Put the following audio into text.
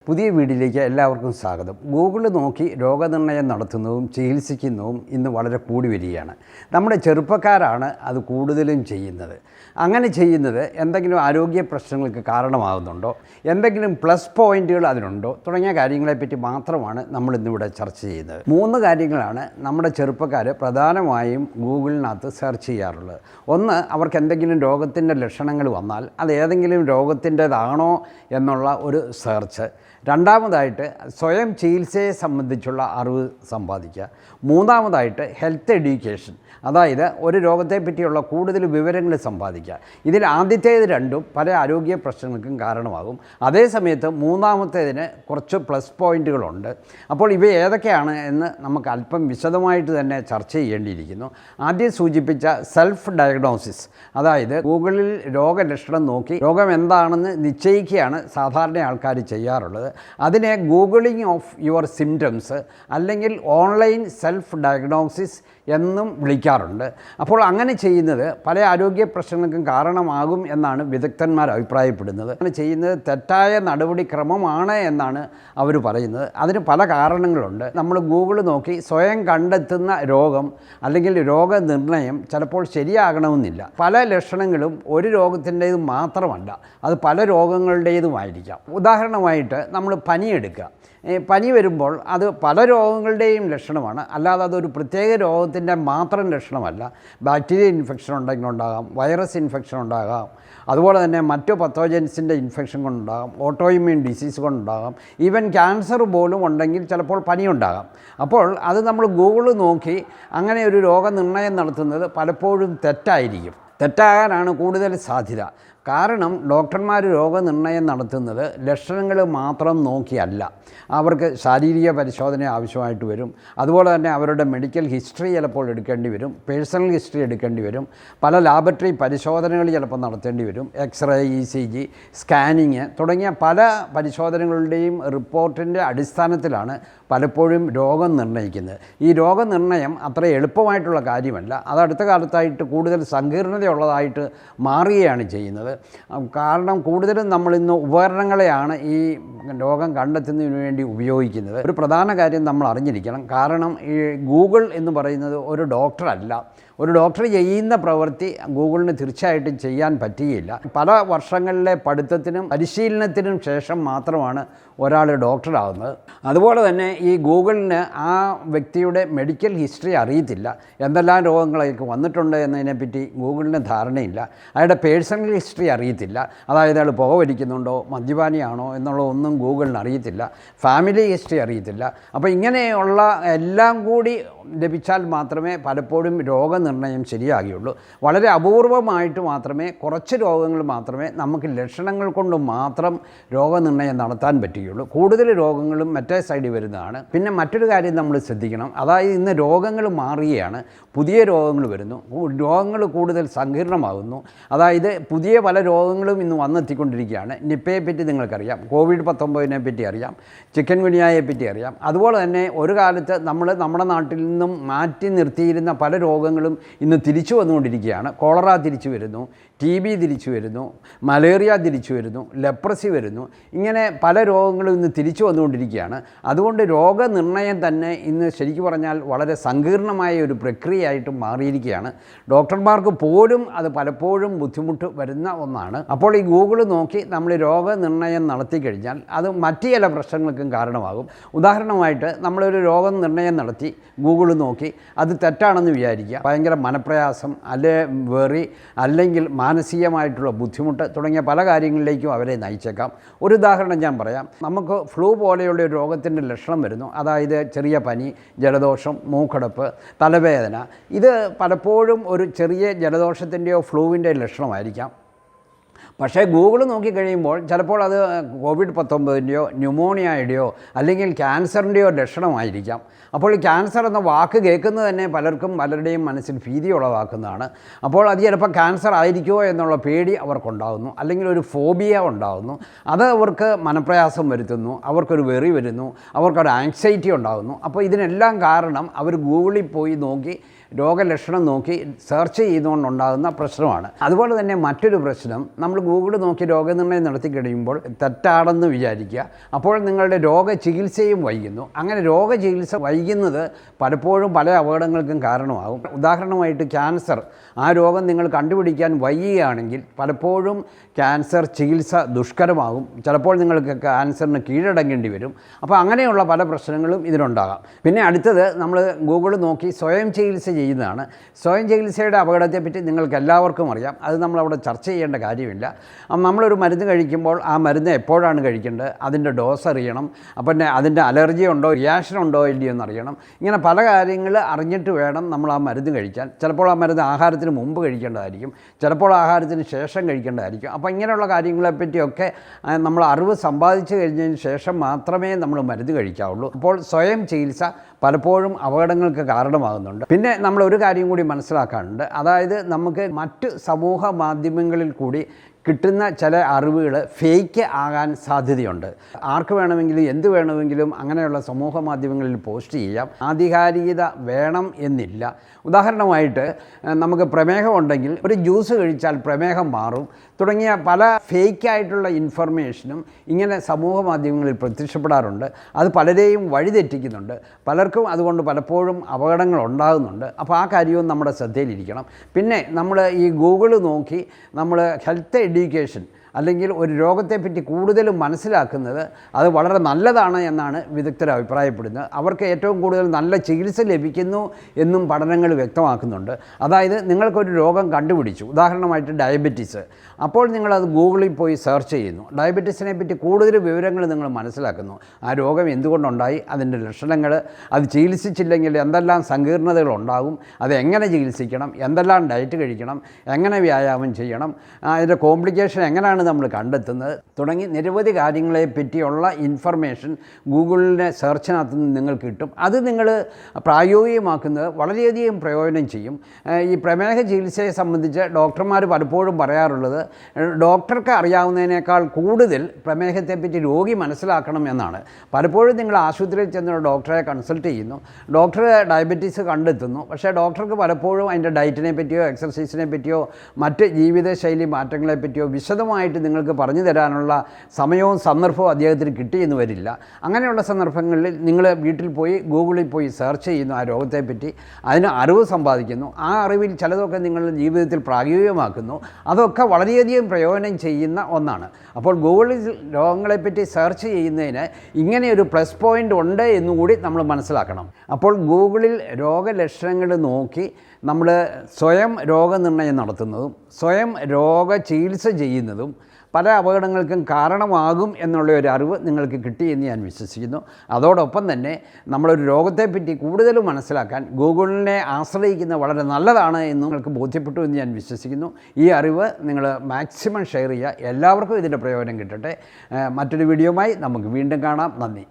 പുതിയ വീഡിയോയിലേക്ക് എല്ലാവർക്കും സ്വാഗതം. ഗൂഗിൾ നോക്കി രോഗനിർണയം നടത്തുന്നതും ചികിത്സിക്കുന്നതും ഇന്ന് വളരെ കൂടി വരികയാണ്. നമ്മുടെ ചെറുപ്പക്കാരാണ് അത് കൂടുതലും ചെയ്യുന്നത്. അങ്ങനെ ചെയ്യുന്നത് എന്തെങ്കിലും ആരോഗ്യ പ്രശ്നങ്ങൾക്ക് കാരണമാകുന്നുണ്ടോ, എന്തെങ്കിലും പ്ലസ് പോയിൻറ്റുകൾ അതിനുണ്ടോ തുടങ്ങിയ കാര്യങ്ങളെപ്പറ്റി മാത്രമാണ് നമ്മളിന്നിവിടെ ചർച്ച ചെയ്യുന്നത്. 3 കാര്യങ്ങളാണ് നമ്മുടെ ചെറുപ്പക്കാർ പ്രധാനമായും ഗൂഗിളിനകത്ത് സെർച്ച് ചെയ്യാറുള്ളത്. ഒന്ന്, അവർക്ക് എന്തെങ്കിലും രോഗത്തിൻ്റെ ലക്ഷണങ്ങൾ വന്നാൽ അത് ഏതെങ്കിലും രോഗത്തിൻ്റെതാണോ എന്നുള്ള ഒരു സെർച്ച്. രണ്ടാമതായിട്ട് സ്വയം ചികിത്സയെ സംബന്ധിച്ചുള്ള അറിവ് സമ്പാദിക്കുക. മൂന്നാമതായിട്ട് ഹെൽത്ത് എഡ്യൂക്കേഷൻ, അതായത് ഒരു രോഗത്തെപ്പറ്റിയുള്ള കൂടുതൽ വിവരങ്ങൾ സമ്പാദിക്കുക. ഇതിൽ ആദ്യത്തേത് രണ്ടും പല ആരോഗ്യ പ്രശ്നങ്ങൾക്കും കാരണമാകും. അതേസമയത്ത് മൂന്നാമത്തേതിന് കുറച്ച് പ്ലസ് പോയിൻറ്റുകളുണ്ട്. അപ്പോൾ ഇവ ഏതൊക്കെയാണ് എന്ന് നമുക്ക് അല്പം വിശദമായിട്ട് തന്നെ ചർച്ച ചെയ്യേണ്ടിയിരിക്കുന്നു. ആദ്യം സൂചിപ്പിച്ച സെൽഫ് ഡയഗ്നോസിസ്, അതായത് ഗൂഗിളിൽ രോഗലക്ഷണം നോക്കി രോഗം എന്താണെന്ന് നിശ്ചയിക്കുകയാണ് സാധാരണ ആൾക്കാർ ചെയ്യാറുള്ളത്. അതിനെ ഗൂഗിളിംഗ് ഓഫ് യുവർ സിംറ്റംസ് അല്ലെങ്കിൽ ഓൺലൈൻ സെൽഫ് ഡയഗ്നോസിസ് എന്നും വിളിക്കാറുണ്ട്. അപ്പോൾ അങ്ങനെ ചെയ്യുന്നത് പല ആരോഗ്യ പ്രശ്നങ്ങൾക്കും കാരണമാകും എന്നാണ് വിദഗ്ധന്മാർ അഭിപ്രായപ്പെടുന്നത്. അങ്ങനെ ചെയ്യുന്നത് തെറ്റായ നടപടിക്രമമാണ് എന്നാണ് അവർ പറയുന്നത്. അതിന് പല കാരണങ്ങളുണ്ട്. നമ്മൾ ഗൂഗിൾ നോക്കി സ്വയം കണ്ടെത്തുന്ന രോഗം അല്ലെങ്കിൽ രോഗനിർണയം ചിലപ്പോൾ ശരിയാകണമെന്നില്ല. പല ലക്ഷണങ്ങളും ഒരു രോഗത്തിൻ്റേത് മാത്രമല്ല, അത് പല രോഗങ്ങളുടേതുമായിരിക്കാം. ഉദാഹരണമായിട്ട് നമ്മൾ പനി എടുക്കുക. പനി വരുമ്പോൾ അത് പല രോഗങ്ങളുടെയും ലക്ഷണമാണ്, അല്ലാതെ അതൊരു പ്രത്യേക രോഗത്തിൻ്റെ മാത്രം ലക്ഷണമല്ല. ബാക്ടീരിയ ഇൻഫെക്ഷൻ ഉണ്ടെങ്കിൽ ഉണ്ടാകാം, വൈറസ് ഇൻഫെക്ഷൻ ഉണ്ടാകാം, അതുപോലെ തന്നെ മറ്റു പത്തോജൻസിൻ്റെ ഇൻഫെക്ഷൻ കൊണ്ടുണ്ടാകാം, ഓട്ടോഇമ്മ്യൂൺ ഡിസീസ് കൊണ്ടുണ്ടാകാം, ഈവൻ ക്യാൻസർ പോലും ഉണ്ടെങ്കിൽ ചിലപ്പോൾ പനിയുണ്ടാകാം. അപ്പോൾ അത് നമ്മൾ ഗൂഗിൾ നോക്കി അങ്ങനെ ഒരു രോഗനിർണയം നടത്തുന്നത് പലപ്പോഴും തെറ്റായിരിക്കും. തെറ്റാകാനാണ് കൂടുതൽ സാധ്യത. കാരണം ഡോക്ടർമാർ രോഗനിർണയം നടത്തുന്നത് ലക്ഷണങ്ങൾ മാത്രം നോക്കിയല്ല. അവർക്ക് ശാരീരിക പരിശോധന ആവശ്യമായിട്ട് വരും. അതുപോലെ തന്നെ അവരുടെ മെഡിക്കൽ ഹിസ്റ്ററി ചിലപ്പോൾ എടുക്കേണ്ടി വരും, പേഴ്സണൽ ഹിസ്റ്ററി എടുക്കേണ്ടി വരും, പല ലാബറട്ടറി പരിശോധനകൾ ചിലപ്പോൾ നടത്തേണ്ടി വരും, എക്സ്റേ, ECG, സ്കാനിങ് തുടങ്ങിയ പല പരിശോധനകളുടെയും റിപ്പോർട്ടിൻ്റെ അടിസ്ഥാനത്തിലാണ് പലപ്പോഴും രോഗം നിർണ്ണയിക്കുന്നത്. ഈ രോഗനിർണയം അത്ര എളുപ്പമായിട്ടുള്ള കാര്യമല്ല. അത് അടുത്ത കാലത്തായിട്ട് കൂടുതൽ സങ്കീർണതയുള്ളതായിട്ട് മാറുകയാണ് ചെയ്യുന്നത്. കാരണം കൂടുതലും നമ്മളിന്ന് ഉപകരണങ്ങളെയാണ് ഈ രോഗം കണ്ടെത്തുന്നതിന് വേണ്ടി ഉപയോഗിക്കുന്നത്. ഒരു പ്രധാന കാര്യം നമ്മൾ അറിഞ്ഞിരിക്കണം. കാരണം ഈ ഗൂഗിൾ എന്ന് പറയുന്നത് ഒരു ഡോക്ടറല്ല. ഒരു ഡോക്ടർ ചെയ്യുന്ന പ്രവൃത്തി ഗൂഗിളിന് തീർച്ചയായിട്ടും ചെയ്യാൻ പറ്റുകയില്ല. പല വർഷങ്ങളിലെ പഠിത്തത്തിനും പരിശീലനത്തിനും ശേഷം മാത്രമാണ് ഒരാൾ ഡോക്ടറാകുന്നത്. അതുപോലെ തന്നെ ഈ ഗൂഗിളിന് ആ വ്യക്തിയുടെ മെഡിക്കൽ ഹിസ്റ്ററി അറിയത്തില്ല. എന്തെല്ലാം രോഗങ്ങളൊക്കെ വന്നിട്ടുണ്ട് എന്നതിനെപ്പറ്റി ഗൂഗിളിന് ധാരണയില്ല. അയാളുടെ പേഴ്സണൽ ഹിസ്റ്ററി അറിയത്തില്ല. അതായത് അയാൾ പുക വലിക്കുന്നുണ്ടോ, മദ്യപാനിയാണോ എന്നുള്ളതൊന്നും ഗൂഗിളിന് അറിയത്തില്ല. ഫാമിലി ഹിസ്റ്ററി അറിയത്തില്ല. അപ്പോൾ ഇങ്ങനെയുള്ള എല്ലാം കൂടി ലഭിച്ചാൽ മാത്രമേ പലപ്പോഴും രോഗനിർണയം ശരിയാകുകയുള്ളൂ. വളരെ അപൂർവമായിട്ട് മാത്രമേ, കുറച്ച് രോഗങ്ങൾ മാത്രമേ നമുക്ക് ലക്ഷണങ്ങൾ കൊണ്ട് മാത്രം രോഗനിർണയം നടത്താൻ പറ്റുകയുള്ളൂ. കൂടുതൽ രോഗങ്ങളും മറ്റേ സൈഡിൽ വരുന്നതാണ്. പിന്നെ മറ്റൊരു കാര്യം നമ്മൾ ശ്രദ്ധിക്കണം. അതായത് ഇന്ന് രോഗങ്ങൾ മാറുകയാണ്, പുതിയ രോഗങ്ങൾ വരുന്നു, രോഗങ്ങൾ കൂടുതൽ സങ്കീർണമാകുന്നു. അതായത് പുതിയ പല രോഗങ്ങളും ഇന്ന് വന്നെത്തിക്കൊണ്ടിരിക്കുകയാണ്. നിപ്പയെ പറ്റി നിങ്ങൾക്കറിയാം, COVID-19 പറ്റി അറിയാം, ചിക്കൻ ഗുനിയയെ പറ്റി അറിയാം. അതുപോലെ തന്നെ ഒരു കാലത്ത് നമ്മുടെ നാട്ടിൽ നിന്നും മാറ്റി നിർത്തിയിരുന്ന പല രോഗങ്ങളും ഇന്ന് തിരിച്ചു വന്നുകൊണ്ടിരിക്കുകയാണ്. കോളറ തിരിച്ചു വരുന്നു, TB തിരിച്ചു വരുന്നു, മലേറിയ തിരിച്ചു വരുന്നു, ലെപ്രസി വരുന്നു. ഇങ്ങനെ പല രോഗങ്ങളും ഇന്ന് തിരിച്ചു വന്നുകൊണ്ടിരിക്കുകയാണ്. അതുകൊണ്ട് രോഗനിർണയം തന്നെ ഇന്ന് ശരിക്കും പറഞ്ഞാൽ വളരെ സങ്കീർണമായ ഒരു പ്രക്രിയയായിട്ട് മാറിയിരിക്കുകയാണ്. ഡോക്ടർമാർക്ക് പോലും അത് പലപ്പോഴും ബുദ്ധിമുട്ട് വരുന്ന ഒന്നാണ്. അപ്പോൾ ഈ ഗൂഗിൾ നോക്കി നമ്മൾ രോഗനിർണയം നടത്തിക്കഴിഞ്ഞാൽ അത് മറ്റ് ചില പ്രശ്നങ്ങൾക്കും കാരണമാകും. ഉദാഹരണമായിട്ട് നമ്മളൊരു രോഗനിർണയം നടത്തി ഗൂഗിൾ നോക്കി അത് തെറ്റാണെന്ന് വിചാരിക്കുക. ഭയങ്കര മനപ്രയാസം, അല്ലെ വെറി, അല്ലെങ്കിൽ മാനസികമായിട്ടുള്ള ബുദ്ധിമുട്ട് തുടങ്ങിയ പല കാര്യങ്ങളിലേക്കും അവരെ നയിച്ചേക്കാം. ഒരു ഉദാഹരണം ഞാൻ പറയാം. നമുക്ക് ഫ്ലൂ പോലെയുള്ള ഒരു രോഗത്തിൻ്റെ ലക്ഷണം വരുന്നു. അതായത് ചെറിയ പനി, ജലദോഷം, മൂക്കടപ്പ്, തലവേദന. ഇത് പലപ്പോഴും ഒരു ചെറിയ ജലദോഷത്തിൻ്റെയോ ഫ്ലൂവിൻ്റെ ലക്ഷണമായിരിക്കാം. പക്ഷേ ഗൂഗിൾ നോക്കിക്കഴിയുമ്പോൾ ചിലപ്പോൾ അത് COVID-19ൻ്റെയോ ന്യൂമോണിയയുടെയോ അല്ലെങ്കിൽ ക്യാൻസറിൻ്റെയോ ലക്ഷണമായിരിക്കാം. അപ്പോൾ ഈ ക്യാൻസർ എന്ന വാക്ക് കേൾക്കുന്നത് തന്നെ പലരുടെയും മനസ്സിൽ ഭീതി ഉളവാക്കുന്നതാണ്. അപ്പോൾ അത് ചിലപ്പോൾ ക്യാൻസർ ആയിരിക്കുമോ എന്നുള്ള പേടി അവർക്കുണ്ടാകുന്നു, അല്ലെങ്കിൽ ഒരു ഫോബിയ ഉണ്ടാകുന്നു. അത് അവർക്ക് മനപ്രയാസം വരുത്തുന്നു, അവർക്കൊരു വെറി വരുന്നു, അവർക്കൊരു ആങ്സൈറ്റി ഉണ്ടാകുന്നു. അപ്പോൾ ഇതിനെല്ലാം കാരണം അവർ ഗൂഗിളിൽ പോയി നോക്കി രോഗലക്ഷണം നോക്കി സെർച്ച് ചെയ്തുകൊണ്ടുണ്ടാകുന്ന പ്രശ്നമാണ്. അതുപോലെ തന്നെ മറ്റൊരു പ്രശ്നം, നമ്മൾ ഗൂഗിൾ നോക്കി രോഗനിർണയം നടത്തി കഴിയുമ്പോൾ തെറ്റാണെന്ന് വിചാരിക്കുക. അപ്പോൾ നിങ്ങളുടെ രോഗചികിത്സയും വൈകുന്നു. അങ്ങനെ രോഗചികിത്സ വൈകുന്നത് പലപ്പോഴും പല അപകടങ്ങൾക്കും കാരണമാകും. ഉദാഹരണമായിട്ട് ക്യാൻസർ, ആ രോഗം നിങ്ങൾ കണ്ടുപിടിക്കാൻ വൈകുകയാണെങ്കിൽ പലപ്പോഴും ക്യാൻസർ ചികിത്സ ദുഷ്കരമാകും. ചിലപ്പോൾ നിങ്ങൾക്ക് ക്യാൻസറിന് കീഴടങ്ങേണ്ടി വരും. അപ്പോൾ അങ്ങനെയുള്ള പല പ്രശ്നങ്ങളും ഇതിനുണ്ടാകാം. പിന്നെ അടുത്തത്, നമ്മൾ ഗൂഗിൾ നോക്കി സ്വയം ചികിത്സ ചെയ്യുന്നതാണ്. സ്വയം ചികിത്സയുടെ അപകടത്തെപ്പറ്റി നിങ്ങൾക്ക് എല്ലാവർക്കും അറിയാം. അത് നമ്മളവിടെ ചർച്ച ചെയ്യേണ്ട കാര്യമില്ല. നമ്മളൊരു മരുന്ന് കഴിക്കുമ്പോൾ ആ മരുന്ന് എപ്പോഴാണ് കഴിക്കേണ്ടത്, അതിൻ്റെ ഡോസ് അറിയണം, അപ്പം അതിൻ്റെ അലർജി ഉണ്ടോ, റിയാക്ഷൻ ഉണ്ടോ ഇല്ലയോ എന്നറിയണം. ഇങ്ങനെ പല കാര്യങ്ങൾ അറിഞ്ഞിട്ട് വേണം നമ്മൾ ആ മരുന്ന് കഴിക്കാൻ. ചിലപ്പോൾ ആ മരുന്ന് ആഹാരത്തിന് മുമ്പ് കഴിക്കേണ്ടതായിരിക്കും, ചിലപ്പോൾ ആഹാരത്തിന് ശേഷം കഴിക്കേണ്ടതായിരിക്കും. അപ്പോൾ ഇങ്ങനെയുള്ള കാര്യങ്ങളെപ്പറ്റിയൊക്കെ നമ്മൾ അറിവ് സമ്പാദിച്ചു കഴിഞ്ഞതിന് ശേഷം മാത്രമേ നമ്മൾ മരുന്ന് കഴിക്കാവുള്ളൂ. അപ്പോൾ സ്വയം ചികിത്സ പലപ്പോഴും അപകടങ്ങൾക്ക് കാരണമാകുന്നുണ്ട്. പിന്നെ നമ്മൾ ഒരു കാര്യം കൂടി മനസ്സിലാക്കാനുണ്ട്. അതായത് നമുക്ക് മറ്റ് സമൂഹ മാധ്യമങ്ങളിൽ കൂടി കിട്ടുന്ന ചില അറിവുകൾ ഫേക്ക് ആകാൻ സാധ്യതയുണ്ട്. ആർക്ക് വേണമെങ്കിലും എന്ത് വേണമെങ്കിലും അങ്ങനെയുള്ള സമൂഹ മാധ്യമങ്ങളിൽ പോസ്റ്റ് ചെയ്യാം. ആധികാരികത വേണം എന്നില്ല. ഉദാഹരണമായിട്ട് നമുക്ക് പ്രമേഹം ഉണ്ടെങ്കിൽ ഒരു ജ്യൂസ് കഴിച്ചാൽ പ്രമേഹം മാറും തുടങ്ങിയ പല ഫേക്കായിട്ടുള്ള ഇൻഫർമേഷനും ഇങ്ങനെ സമൂഹ മാധ്യമങ്ങളിൽ പ്രത്യക്ഷപ്പെടാറുണ്ട്. അത് പലരെയും വഴിതെറ്റിക്കുന്നുണ്ട്. പലർക്കും അതുകൊണ്ട് പലപ്പോഴും അപകടങ്ങൾ ഉണ്ടാകുന്നുണ്ട്. അപ്പോൾ ആ കാര്യവും നമ്മുടെ ശ്രദ്ധയിലിരിക്കണം. പിന്നെ നമ്മൾ ഈ ഗൂഗിൾ നോക്കി നമ്മൾ ഹെൽത്ത് എഡ്യൂക്കേഷൻ അല്ലെങ്കിൽ ഒരു രോഗത്തെപ്പറ്റി കൂടുതൽ മനസ്സിലാക്കുന്നത് അത് വളരെ നല്ലതാണ് എന്നാണ് വിദഗ്ധർ അഭിപ്രായപ്പെടുന്നത്. അവർക്ക് ഏറ്റവും കൂടുതൽ നല്ല ചികിത്സ ലഭിക്കുന്നു എന്നും പഠനങ്ങൾ വ്യക്തമാക്കുന്നുണ്ട്. അതായത് നിങ്ങൾക്കൊരു രോഗം കണ്ടുപിടിച്ചു, ഉദാഹരണമായിട്ട് ഡയബറ്റീസ്. അപ്പോൾ നിങ്ങളത് ഗൂഗിളിൽ പോയി സെർച്ച് ചെയ്യുന്നു. ഡയബറ്റീസിനെ പറ്റി കൂടുതൽ വിവരങ്ങൾ നിങ്ങൾ മനസ്സിലാക്കുന്നു. ആ രോഗം എന്തുകൊണ്ടുണ്ടായി, അതിൻ്റെ ലക്ഷണങ്ങൾ, അത് ചികിത്സിച്ചില്ലെങ്കിൽ എന്തെല്ലാം സങ്കീർണതകൾ ഉണ്ടാകും, അത് എങ്ങനെ ചികിത്സിക്കണം, എന്തെല്ലാം ഡയറ്റ് കഴിക്കണം, എങ്ങനെ വ്യായാമം ചെയ്യണം, അതിൻ്റെ കോംപ്ലിക്കേഷൻ എങ്ങനെയാണ് നമ്മൾ കണ്ടെത്തുന്നത് തുടങ്ങി നിരവധി കാര്യങ്ങളെ പറ്റിയുള്ള ഇൻഫർമേഷൻ ഗൂഗിളിൻ്റെ സെർച്ചിനകത്ത് നിന്ന് നിങ്ങൾക്ക് കിട്ടും. അത് നിങ്ങൾ പ്രായോഗികമാക്കുന്നത് വളരെയധികം പ്രയോജനം ചെയ്യും. ഈ പ്രമേഹ ചികിത്സയെ സംബന്ധിച്ച് ഡോക്ടർമാർ പലപ്പോഴും പറയാറുള്ളത്, ഡോക്ടർക്ക് അറിയാവുന്നതിനേക്കാൾ കൂടുതൽ പ്രമേഹത്തെപ്പറ്റി രോഗി മനസ്സിലാക്കണം എന്നാണ്. പലപ്പോഴും നിങ്ങൾ ആശുപത്രിയിൽ ചെന്ന് ഡോക്ടറെ കൺസൾട്ട് ചെയ്യുന്നു, ഡോക്ടർ ഡയബറ്റീസ് കണ്ടെത്തുന്നു, പക്ഷേ ഡോക്ടർക്ക് പലപ്പോഴും അതിൻ്റെ ഡയറ്റിനെ പറ്റിയോ എക്സർസൈസിനെ പറ്റിയോ മറ്റ് ജീവിതശൈലി മാറ്റങ്ങളെ പറ്റിയോ വിശദമായിട്ട് നിങ്ങൾക്ക് പറഞ്ഞു തരാനുള്ള സമയവും സന്ദർഭവും അദ്ദേഹത്തിന് കിട്ടിയെന്ന് വരില്ല. അങ്ങനെയുള്ള സന്ദർഭങ്ങളിൽ നിങ്ങൾ വീട്ടിൽ പോയി ഗൂഗിളിൽ പോയി സെർച്ച് ചെയ്യുന്നു ആ രോഗത്തെപ്പറ്റി, അതിന് അറിവ് സമ്പാദിക്കുന്നു. ആ അറിവിൽ ചിലതൊക്കെ നിങ്ങളുടെ ജീവിതത്തിൽ പ്രായോഗികമാക്കുന്നു. അതൊക്കെ വളരെയധികം പ്രയോജനം ചെയ്യുന്ന ഒന്നാണ്. അപ്പോൾ ഗൂഗിളിൽ രോഗങ്ങളെപ്പറ്റി സെർച്ച് ചെയ്യുന്നതിന് ഇങ്ങനെയൊരു പ്ലസ് പോയിൻ്റ് ഉണ്ട് എന്നുകൂടി നമ്മൾ മനസ്സിലാക്കണം. അപ്പോൾ ഗൂഗിളിൽ രോഗലക്ഷണങ്ങൾ നോക്കി നമ്മൾ സ്വയം രോഗനിർണയം നടത്തുന്നതും സ്വയം രോഗചികിത്സ ചെയ്യുന്നതും പല അപകടങ്ങൾക്കും കാരണമാകും എന്നുള്ള ഒരു അറിവ് നിങ്ങൾക്ക് കിട്ടിയെന്ന് ഞാൻ വിശ്വസിക്കുന്നു. അതോടൊപ്പം തന്നെ നമ്മളൊരു രോഗത്തെപ്പറ്റി കൂടുതൽ മനസ്സിലാക്കാൻ ഗൂഗിളിനെ ആശ്രയിക്കുന്നത് വളരെ നല്ലതാണ് എന്ന് നിങ്ങൾക്ക് ബോധ്യപ്പെട്ടു എന്ന് ഞാൻ വിശ്വസിക്കുന്നു. ഈ അറിവ് നിങ്ങൾ മാക്സിമം ഷെയർ ചെയ്യുക. എല്ലാവർക്കും ഇതിൻ്റെ പ്രയോജനം കിട്ടട്ടെ. മറ്റൊരു വീഡിയോയുമായി നമുക്ക് വീണ്ടും കാണാം. നന്ദി.